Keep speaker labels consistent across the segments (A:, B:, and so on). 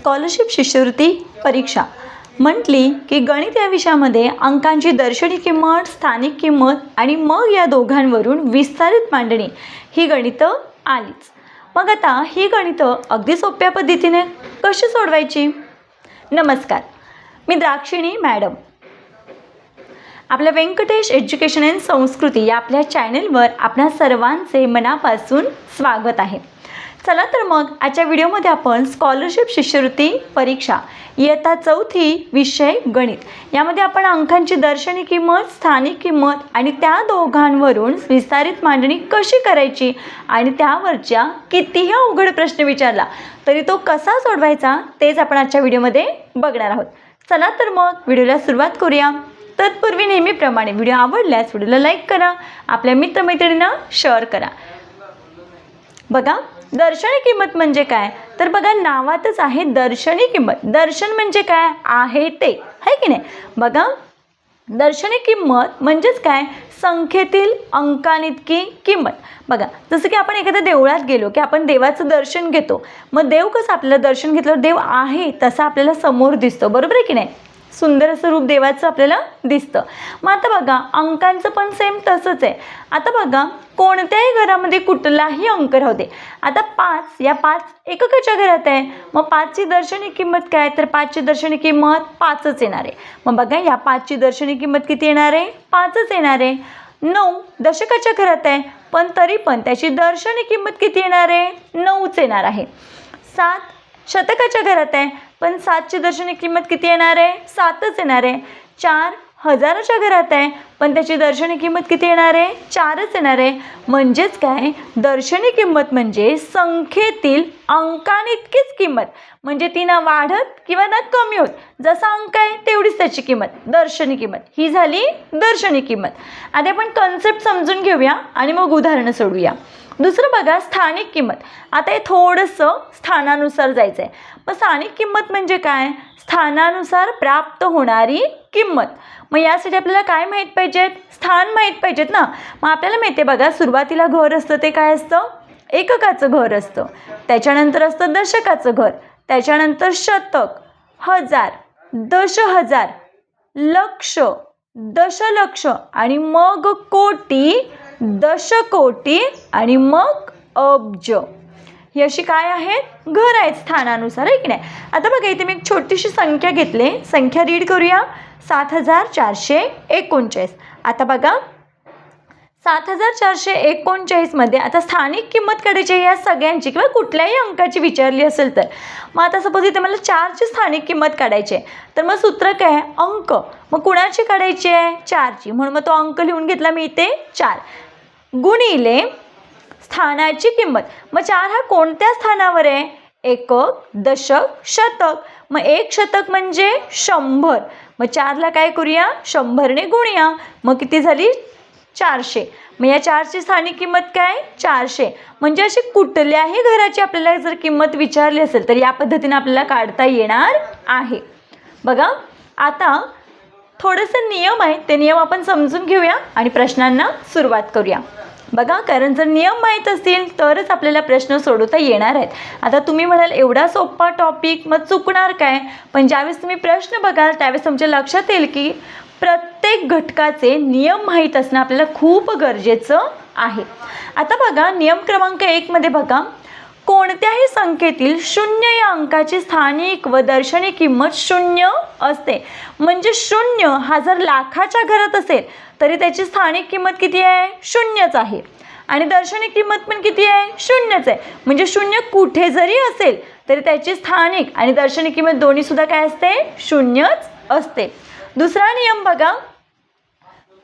A: Scholarship शिष्यवृत्ती परीक्षा म्हटली की गणित या विषयामध्ये अंकांची दर्शनी किंमत, स्थानिक किंमत आणि मग या दोघांवरून विस्तारित मांडणी ही गणितं आलीच. मग आता ही गणितं अगदी सोप्या पद्धतीने कशी सोडवायची? नमस्कार, मी द्राक्षिणी मॅडम. आपल्या व्यंकटेश एज्युकेशन अँड संस्कृती या आपल्या चॅनलवर आपणा सर्वांचे मनापासून स्वागत आहे. चला तर मग आजच्या व्हिडिओमध्ये आपण स्कॉलरशिप शिष्यवृत्ती परीक्षा इयत्ता 4थी विषय गणित यामध्ये आपण अंकांची दर्शनी किंमत, स्थानिक किंमत आणि त्या दोघांवरून विस्तारित मांडणी कशी करायची आणि त्यावरच्या कितीही अवघड प्रश्न विचारला तरी तो कसा सोडवायचा तेच आपण आजच्या व्हिडिओमध्ये बघणार आहोत. चला तर मग व्हिडिओला सुरुवात करूया. तत्पूर्वी नेहमीप्रमाणे व्हिडिओ आवडल्यास व्हिडिओला लाईक करा, आपल्या मित्रमैत्रिणींना शेअर करा. बघा, दर्शनी किंमत म्हणजे काय? तर बघा, नावातच आहे दर्शनी किंमत. दर्शन म्हणजे काय आहे ते, आहे की नाही? बघा, दर्शनी किंमत म्हणजेच काय? संख्येतील अंकांइतकी किंमत. बघा, जसं की आपण एखाद्या देवळात गेलो की आपण देवाचं दर्शन घेतो. मग देव कसं आपल्याला दर्शन घेतल्यावर देव आहे तसा आपल्याला समोर दिसतो, बरोबर आहे की नाही? सुंदर असं रूप देवाचं आपल्याला दिसतं. मग आता बघा, अंकांचं पण सेम तसंच आहे. आता बघा, कोणत्याही घरामध्ये कुठलाही अंक राहू दे. आता 5 या 5 एककाच्या घरात आहे. मग 5ची दर्शनी किंमत काय? तर 5ची दर्शनी किंमत 5च येणार आहे. मग बघा, या 5ची दर्शनी किंमत किती येणार आहे? 5च येणार आहे. 9 दशकाच्या घरात आहे, पण तरी पण त्याची दर्शनी किंमत किती येणार आहे? 9च येणार आहे. 7 शतकाच्या घरात आहे, पण 7ची दर्शनी किंमत किती येणार आहे? 7च येणार आहे. 4 हजाराच्या घरात आहे, पण त्याची दर्शनी किंमत किती येणार आहे? 4च येणार आहे. म्हणजेच काय? दर्शनी किंमत म्हणजे संख्येतील अंकांइतकीच किंमत. म्हणजे ती ना वाढत किंवा ना कमी होत, जसा अंक आहे तेवढीच त्याची किंमत, दर्शनी किंमत. ही झाली दर्शनी किंमत. आता आपण कन्सेप्ट समजून घेऊया आणि मग उदाहरणं सोडूया. दुसरं बघा, स्थानिक किंमत. आता हे थोडंसं स्थानानुसार जायचं आहे. मग स्थानिक किंमत म्हणजे काय? स्थानानुसार प्राप्त होणारी किंमत. मग यासाठी आपल्याला काय माहीत पाहिजेत? स्थान माहीत पाहिजेत ना. मग आपल्याला माहिती आहे बघा, सुरुवातीला घर असतं ते काय असतं? एककाचं घर असतं. त्याच्यानंतर असतं दशकाचं घर, त्याच्यानंतर शतक, हजार, दशहजार, लक्ष, दशलक्ष आणि मग कोटी, दशकोटी आणि मग अब्ज. ही अशी काय आहेत? घर आहेत स्थानानुसार, आहे की नाही? आता बघा, इथे मी एक छोटीशी संख्या घेतली, संख्या रीड करूया. 7439. आता बघा, 7439 मध्ये आता स्थानिक किंमत काढायची या सगळ्यांची किंवा कुठल्याही अंकाची विचारली असेल तर. मग आता सपोज इथे मला 4ची स्थानिक किंमत काढायची आहे, तर मग सूत्र काय आहे? अंक. मग कुणाची काढायची आहे? 4ची. म्हणून मग तो अंक लिहून घेतला मी इथे 4 गुणिले स्थानाची किंमत. मग 4 हा कोणत्या स्थानावर आहे? एकक, दशक, शतक. मग एक शतक म्हणजे 100. मग 4ला काय करूया? 100ने गुणूया. मग किती झाली? 400. मग या 4ची स्थानिक किंमत काय? 400. म्हणजे अशी कुठल्याही घराची आपल्याला जर किंमत विचारली असेल तर या पद्धतीने आपल्याला काढता येणार आहे. बघा, आता थोडेसे नियम आहेत, ते नियम आपण समजून घेऊया आणि प्रश्नांना सुरुवात करूया. बघा, कारण जर नियम माहीत असतील तरच आपल्याला प्रश्न सोडवता येणार आहेत. आता तुम्ही म्हणाल एवढा सोपा टॉपिक, मग चुकणार काय? पण ज्यावेळेस तुम्ही प्रश्न बघाल त्यावेळेस तुमच्या लक्षात येईल की प्रत्येक घटकाचे नियम माहीत असणं आपल्याला खूप गरजेचं आहे. आता बघा, नियम क्रमांक 1 मध्ये बघा, कोणत्याही संख्येतील 0 या अंकाची स्थानिक व दर्शनी किंमत 0 असते. म्हणजे 0 हा जर लाखाच्या घरात असेल तरी त्याची स्थानिक किंमत किती आहे? 0च आहे. आणि दर्शनी किंमत पण किती आहे? 0च आहे. म्हणजे 0 कुठे जरी असेल तरी त्याची स्थानिक आणि दर्शनी किंमत दोन्ही सुद्धा काय असते? 0च असते. दुसरा नियम बघा,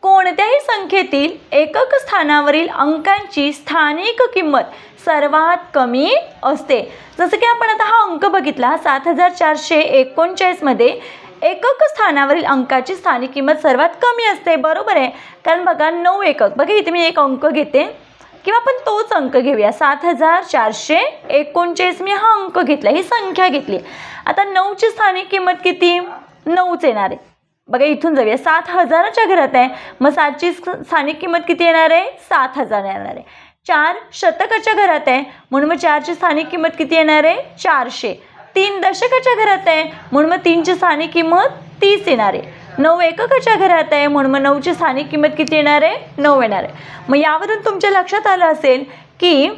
A: कोणत्याही संख्येतील एकक स्थानावरील अंकांची स्थानिक किंमत सर्वात कमी असते. जसं की आपण आता हा अंक बघितला, 7439 मध्ये एकक स्थानावरील अंकाची स्थानिक किंमत सर्वात कमी असते, बरोबर आहे? कारण बघा, 9 एकक. बघा, इथे मी एक अंक घेते किंवा आपण तोच अंक घेऊया. 7439 मी हा अंक घेतला, ही संख्या घेतली. आता 9ची स्थानिक किंमत किती? 9च येणार आहे. बघा, इथून जाऊया. 7000च्या घरात आहे, मग 7ची स्थानिक किंमत किती येणार आहे? 7000 येणार आहे. 4 शतकाच्या घरात आहे, म्हणून मग 4ची स्थानिक किंमत किती येणार आहे? 400. 3 दशकाच्या घरात आहे म्हणून मग 3ची स्थानिक किंमत 30 येणार आहे. 9 एककाच्या घरात आहे म्हणून मग 9ची स्थानिक किंमत किती येणार आहे? 9 येणार आहे. मग यावरून तुमच्या लक्षात आलं असेल की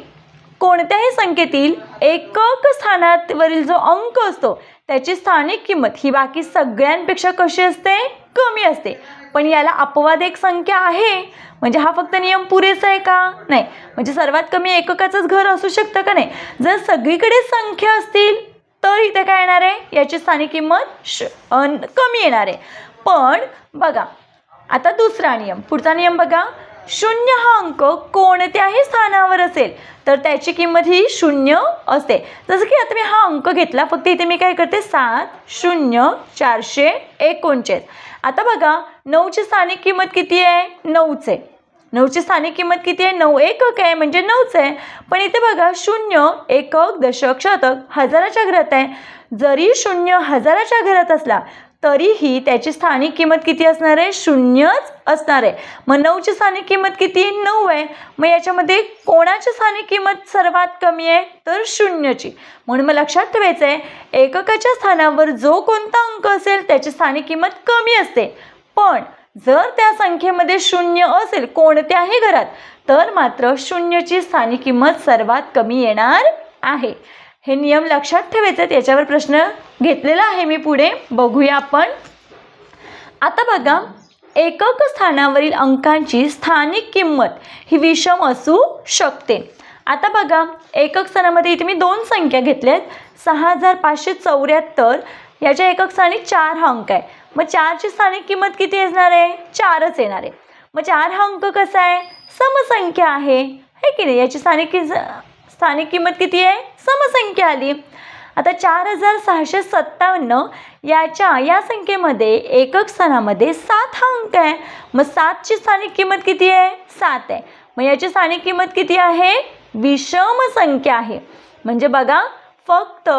A: कोणत्याही संख्येतील एकक स्थानावरील जो अंक असतो त्याची स्थानिक किंमत ही बाकी सगळ्यांपेक्षा कशी असते? कमी असते. पण याला अपवाद एक संख्या आहे म्हणजे हा फक्त नियम पुरेसा आहे का? नाही. म्हणजे सर्वात कमी एककाचंच घर असू शकतं का? नाही. जर सगळीकडे संख्या असतील तर इथे काय येणार आहे? याची स्थानिक किंमत कमी येणार आहे. पण बघा आता दुसरा नियम, पुढचा नियम बघा. 0 हा अंक कोणत्याही स्थानावर असेल तर त्याची किंमत ही 0 असते. जसं की आता मी हा अंक घेतला, फक्त इथे मी काय करते 70439. आता बघा 9ची स्थानिक किंमत किती आहे? 9च आहे. 9ची स्थानिक किंमत किती आहे? 9 एकक आहे म्हणजे 9च आहे. पण इथे बघा 0 एकक दशक शतक हजाराच्या घरात आहे. जरी 0 हजाराच्या घरात असला तरीही त्याची स्थानिक किंमत किती असणार आहे? 0च असणार आहे. मग 9ची स्थानिक किंमत किती? 9 आहे. मग याच्यामध्ये कोणाची स्थानिक किंमत सर्वात कमी आहे? तर 0ची. म्हणून मग लक्षात ठेवायचं आहे एककाच्या स्थानावर जो कोणता अंक असेल त्याची स्थानिक किंमत कमी असते. पण जर त्या संख्येमध्ये 0 असेल कोणत्याही घरात तर मात्र 0ची स्थानिक किंमत सर्वात कमी येणार आहे. हे नियम लक्षात ठेवायचे आहेत. याच्यावर प्रश्न घेतलेला आहे मी, पुढे बघूया आपण. आता बघा एकक स्थानावरील अंकांची स्थानिक किंमत ही विषम असू शकते. आता बघा एकक स्थानामध्ये इथे मी 2 संख्या घेतल्यात. 6574 याच्या एकक स्थानी 4 हा अंक आहे. मग 4ची स्थानिक किंमत किती येणार आहे? 4च येणार आहे. मग 4 हा अंक कसा आहे? समसंख्या आहे की नाही? याची स्थानिक किंमत किती आहे? समसंख्या आली. आता 4657 या संख्येमध्ये एकक स्थानामध्ये 7 हा अंक आहे. मग 7ची स्थानिक किंमत किती आहे? 7 आहे. मग याची स्थानिक किंमत किती आहे? विषम संख्या आहे. म्हणजे बघा फक्त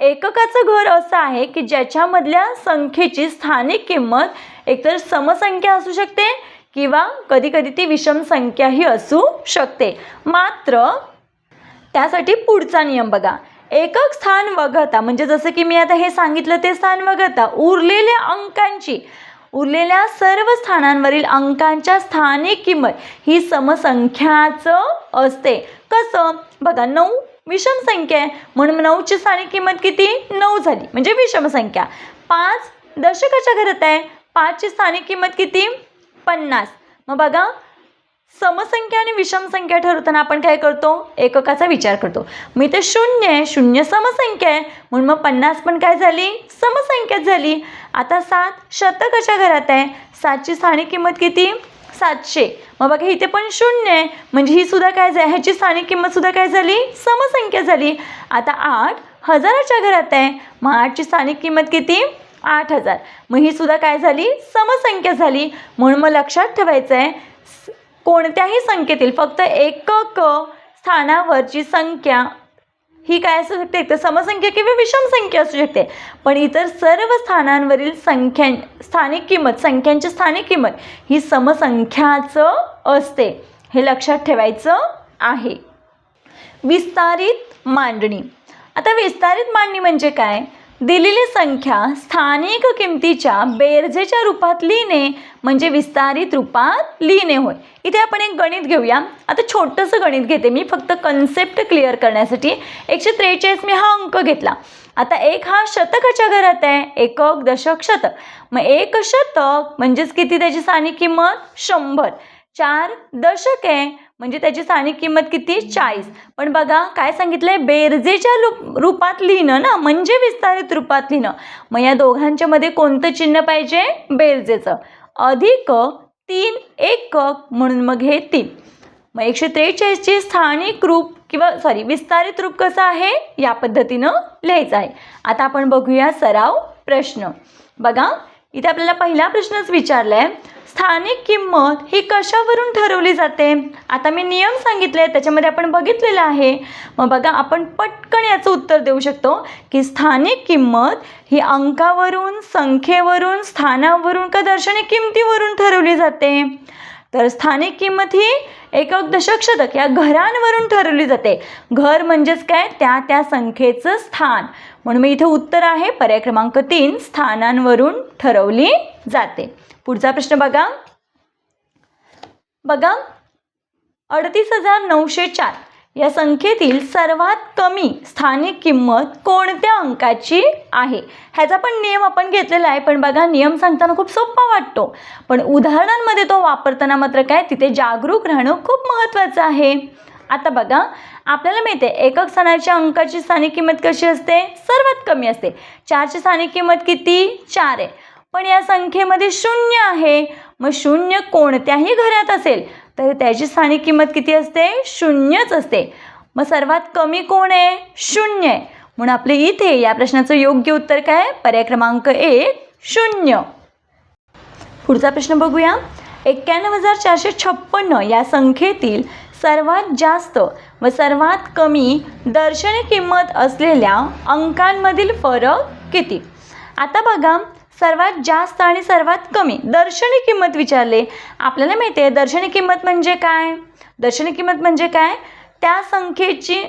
A: एककाचं घर असं आहे की ज्याच्यामधल्या संख्येची स्थानिक किंमत एकतर समसंख्या असू शकते किंवा कधी कधी ती विषम संख्याही असू शकते. मात्र त्यासाठी पुढचा नियम बघा. एकक स्थान वगळता म्हणजे जसं की मी आता हे सांगितलं ते स्थान वगळता उरलेल्या सर्व स्थानांवरील अंकांच्या स्थानिक किंमत ही समसंख्याच असते. कसं बघा 9 विषम संख्या आहे म्हणून 9ची स्थानिक किंमत किती? 9 झाली म्हणजे विषम संख्या. 5 दशकाच्या घरात आहे. 5ची स्थानिक किंमत किती? 50. मग बघा समसंख्या आणि विषम संख्या ठरवताना आपण काय करतो? एककाचा विचार करतो. मग इथे 0 आहे. 0 समसंख्या आहे म्हणून मग 50 पण काय झाली? समसंख्याच झाली. आता 7 शतकाच्या घरात आहे. 7ची स्थानिक किंमत किती? 700. मग बघा इथे पण 0 आहे म्हणजे ही सुद्धा काय झाली? ह्याची स्थानिक किंमत सुद्धा काय झाली? समसंख्या झाली. आता 8 हजाराच्या घरात आहे. मग 8ची स्थानिक किंमत किती? 8000. मग ही सुद्धा काय झाली? समसंख्या झाली. म्हणून मग लक्षात ठेवायचं आहे कोणत्याही संख्येतील फक्त एकक स्थानावरची संख्या ही काय असू शकते? तर समसंख्या किंवा विषम संख्या असू शकते. पण इतर सर्व स्थानांवरील संख्यांची स्थानिक किंमत ही समसंख्याच असते. हे लक्षात ठेवायचं आहे. विस्तारित मांडणी. आता विस्तारित मांडणी म्हणजे काय? दिलेली संख्या स्थानिक किमतीच्या बेरजेच्या रूपात लिहिणे म्हणजे विस्तारित रूपात लिहिणे होय. इथे आपण एक गणित घेऊया. आता छोटंसं गणित घेते मी फक्त कन्सेप्ट क्लिअर करण्यासाठी. 143 मी हा अंक घेतला. आता 1 हा शतकाच्या घरात आहे. एकक दशक शतक. मग 1 शतक म्हणजेच किती? त्याची स्थानिक किंमत 100. 4 दशक आहे म्हणजे त्याची स्थानिक किंमत किती? 40. पण बघा काय सांगितलंय? बेरजेच्या रूपात लिहिणं ना म्हणजे विस्तारित रूपात लिहिणं. मग या दोघांच्या मध्ये कोणतं चिन्ह पाहिजे? बेरजेचं. अधिक 3 एकक म्हणून मग हे 3. मग 143ची स्थानिक रूप विस्तारित रूप कसं आहे? या पद्धतीनं लिहायचं आहे. आता आपण बघूया सराव प्रश्न. बघा इथे आपल्याला पहिला प्रश्नच विचारलाय स्थानिक किंमत ही कशावरून ठरवली जाते? आता मी नियम सांगितले त्याच्यामध्ये आपण बघितलेलं आहे. मग बघा आपण पटकन याचं उत्तर देऊ शकतो की स्थानिक किंमत ही अंकावरून, संख्येवरून, स्थानावरून का दर्शनी किमतीवरून ठरवली जाते? तर स्थानिक किंमत ही एकक, दशक, शतक या घरांवरून ठरवली जाते. घर म्हणजेच काय, त्या संख्येचं स्थान. म्हणून मी इथे उत्तर आहे पर्याय क्रमांक 3, स्थानांवरून ठरवली जाते. पुढचा प्रश्न बघा. 38,904 या संख्येतील सर्वात कमी स्थानिक किंमत कोणत्या अंकाची आहे? ह्याचा पण नियम आपण घेतलेला आहे, पण बघा नियम सांगताना खूप सोपा वाटतो, पण उदाहरणांमध्ये तो वापरताना मात्र काय, तिथे जागरूक राहणं खूप महत्त्वाचं आहे. आता बघा, आपल्याला माहिती आहे एकक स्थानाच्या अंकाची स्थानिक किंमत कशी असते, सर्वात कमी असते. 4ची स्थानिक किंमत किती, 4 आहे. पण या संख्येमध्ये 0 आहे. मग 0 कोणत्याही घरात असेल तर त्याची स्थानिक किंमत किती असते, 0च असते. मग सर्वात कमी कोण आहे, 0 आहे. म्हणून आपले इथे या प्रश्नाचं योग्य उत्तर काय, पर्याय क्रमांक 1, 0. पुढचा प्रश्न बघूया. 91,456 या संख्येतील सर्वात जास्त व सर्वात कमी दर्शनी किंमत असलेल्या अंकांमधील फरक किती? आता बघा, सर्वात जास्त आणि सर्वात कमी दर्शनी किंमत विचारले. आपल्याला माहिती आहे दर्शनी किंमत म्हणजे काय, दर्शनी किंमत म्हणजे काय, त्या संख्येची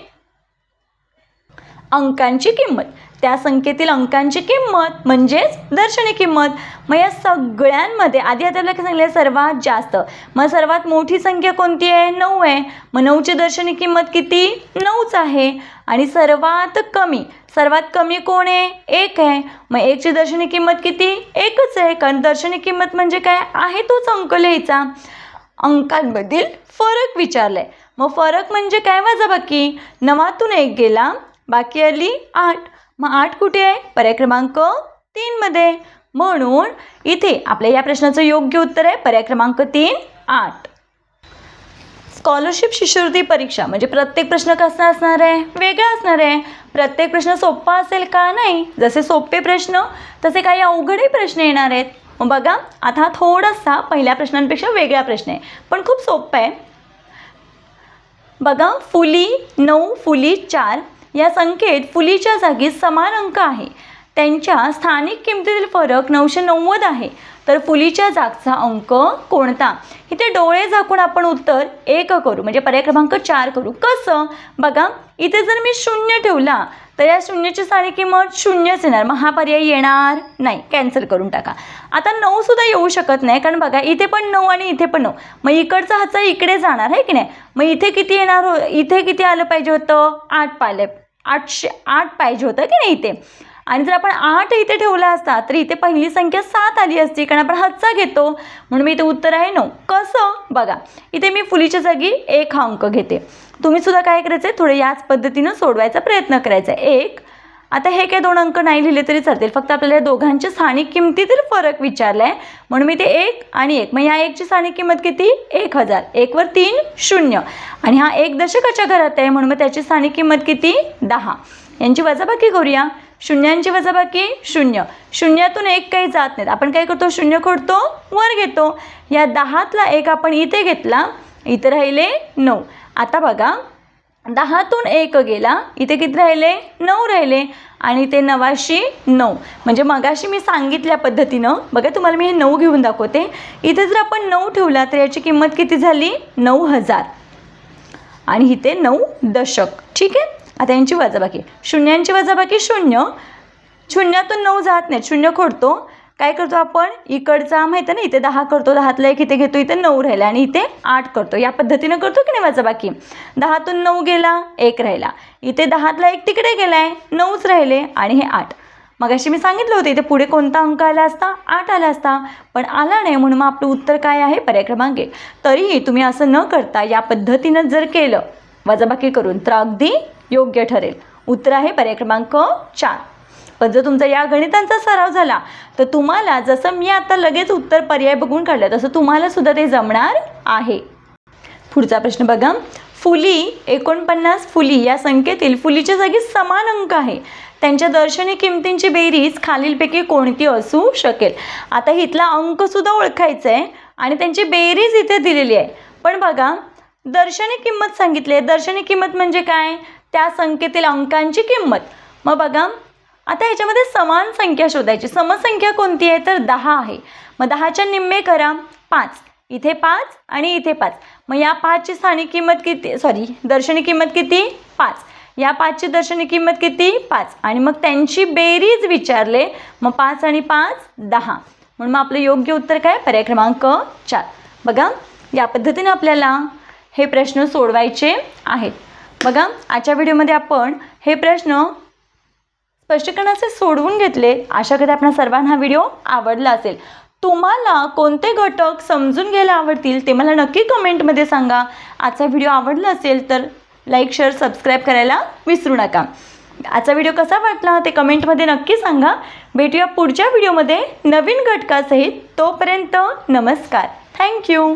A: अंकांची किंमत, त्या संख्येतील अंकांची किंमत म्हणजेच दर्शनी किंमत. मग या सगळ्यांमध्ये आधी आपल्याला काय सांगितलं, सर्वात जास्त. मग सर्वात मोठी संख्या कोणती आहे, 9 आहे. मग 9ची दर्शनी किंमत किती, 9च आहे. आणि सर्वात कमी कोण आहे, 1 आहे. मग 1ची दर्शनी किंमत किती, 1च आहे, कारण दर्शनी किंमत म्हणजे काय आहे तोच अंक लिहायचा. अंकांमधील फरक विचारलाय. मग फरक म्हणजे काय, वजाबाकी. 9तून 1 गेला, बाकी आली 8. मग 8 कुठे आहे, पर्याय क्रमांक 3 मध्ये. म्हणून इथे आपल्या या प्रश्नाचं योग्य उत्तर आहे पर्याय क्रमांक 3, 8. स्कॉलरशिप शिष्यवृत्ती परीक्षा म्हणजे प्रत्येक प्रश्न कसा असणार आहे, वेगळा असणार आहे. प्रत्येक प्रश्न सोपा असेल का, नाही. जसे सोपे प्रश्न तसे काही अवघडही प्रश्न येणार आहेत. मग बघा, आता हा थोडासा पहिल्या प्रश्नांपेक्षा वेगळा प्रश्न आहे, पण खूप सोपा आहे. बघा, फुली 9, फुली 4 या संख्येत फुलीच्या जागी समान अंक आहे. त्यांच्या स्थानिक किमतीतील फरक 990 आहे. तर फुलीच्या जागचा अंक कोणता? इथे डोळे झाकून आपण उत्तर 1 करू, म्हणजे पर्याय क्रमांक 4 करू. कसं बघा, इथे जर मी 0 ठेवला तर या 0ची स्थानिक किंमत 0च येणार. मग हा पर्याय येणार नाही, कॅन्सल करून टाका. आता 9 सुद्धा येऊ शकत नाही, कारण बघा इथे पण 9 आणि इथे पण 9. मग इकडचा हाचा इकडे जाणार आहे की नाही. मग इथे किती येणार, इथे किती आलं पाहिजे होतं, 8 पाहिजे होतं की नाही इथे. आणि जर आपण 8 इथे ठेवला असता तर इथे पहिली संख्या 7 आली असती, कारण आपण हातचा घेतो. म्हणून मी इथे उत्तर आहे 9. कसं बघा, इथे मी फुलीच्या जागी 1 हा अंक घेते. तुम्ही सुद्धा काय करायचं आहे, थोडं याच पद्धतीनं सोडवायचा प्रयत्न करायचा आहे. 1. आता हे काय 2 अंक नाही लिहिले तरी चालतील, फक्त आपल्याला या दोघांच्या स्थानिक किमतीतील फरक विचारला आहे. म्हणून मी ते 1 आणि 1, मग या 1ची स्थानिक किंमत किती, 1000. 1 वर 3 0. आणि हा 1 दशकाच्या घरात आहे, म्हणून मग त्याची स्थानिक किंमत किती, 10. यांची वजाबाकी करूया. शून्यांची वजाबाकी 0. 0तून 1 काही जात नाहीत. आपण काय करतो, 0 खोडतो, वर घेतो. या 10तला 1 आपण इथे घेतला, इथे राहिले 9. आता बघा, 10तून 1 गेला, इथे किती राहिले, 9 राहिले. आणि ते 9 म्हणजे मगाशी मी सांगितल्या पद्धतीनं बघा, तुम्हाला मी हे 9 घेऊन दाखवते. इथे जर आपण 9 ठेवला तर याची किंमत किती झाली, 9000. आणि इथे 9 दशक. ठीक आहे. आता यांची वजाबाकी, शून्यांची वजाबाकी 0. 0तून 9 जात नाहीत, 0 खोडतो. काय करतो आपण, इकडचा माहिती आहे ना, इथे 10 करतो, 10तला 1 इथे घेतो, इथे 9 राहिला आणि इथे 8 करतो. या पद्धतीनं करतो की नाही वजाबाकी. 10तून 9 गेला, 1 राहिला. इथे 10तला 1 तिकडे गेला आहे, 9च राहिले आणि हे 8. मग अशी मी सांगितलं होतं इथे पुढे कोणता अंक आला असता, 8 आला असता, पण आला नाही. म्हणून मग आपलं उत्तर काय आहे, पर्याय क्रमांक 1. तरीही तुम्ही असं न करता या पद्धतीनं जर केलं वजाबाकी करून तर अगदी योग्य ठरेल. उत्तर आहे पर्याय क्रमांक 4. पण जर तुमचा या गणितांचा सराव झाला तर तुम्हाला जसं मी आता लगेच उत्तर पर्याय बघून काढलं तसं तुम्हाला सुद्धा ते जमणार आहे. पुढचा प्रश्न बघा, फुली 49 फुली या संख्येतील फुलीच्या जागी समान अंक आहे. त्यांच्या दर्शनी किमतींची बेरीज खालीलपैकी कोणती असू शकेल. आता इथला अंकसुद्धा ओळखायचा आहे आणि त्यांची बेरीज इथे दिलेली आहे. पण बघा, दर्शनी किंमत सांगितली आहे. दर्शनी किंमत म्हणजे काय, त्या संख्येतील अंकांची किंमत. मग बघा, आता ह्याच्यामध्ये समान संख्या शोधायची. समसंख्या कोणती आहे तर 10 आहे. मग 10च्या निम्मे करा, 5. इथे 5 आणि इथे 5. मग या 5ची स्थानिक किंमत किती, दर्शनी किंमत किती 5. या 5ची दर्शनी किंमत किती 5. आणि मग त्यांची बेरीज विचारले. मग 5 आणि 5 10. म्हणून मग आपलं योग्य उत्तर काय, पर्याय क्रमांक 4. बघा या पद्धतीने आपल्याला हे प्रश्न सोडवायचे आहेत. बघा आजच्या व्हिडिओमध्ये आपण हे प्रश्न स्पष्टीकरणाचे सोडवून घेतले. आशा करते आपल्या सर्वांना हा व्हिडिओ आवडला असेल. तुम्हाला कोणते घटक समजून घ्यायला आवडतील ते मला नक्की कमेंटमध्ये सांगा. आजचा व्हिडिओ आवडला असेल तर लाईक, शेअर, सबस्क्राईब करायला विसरू नका. आजचा व्हिडिओ कसा वाटला ते कमेंटमध्ये नक्की सांगा. भेटूया पुढच्या व्हिडिओमध्ये नवीन घटकासहित. तोपर्यंत नमस्कार. थँक्यू.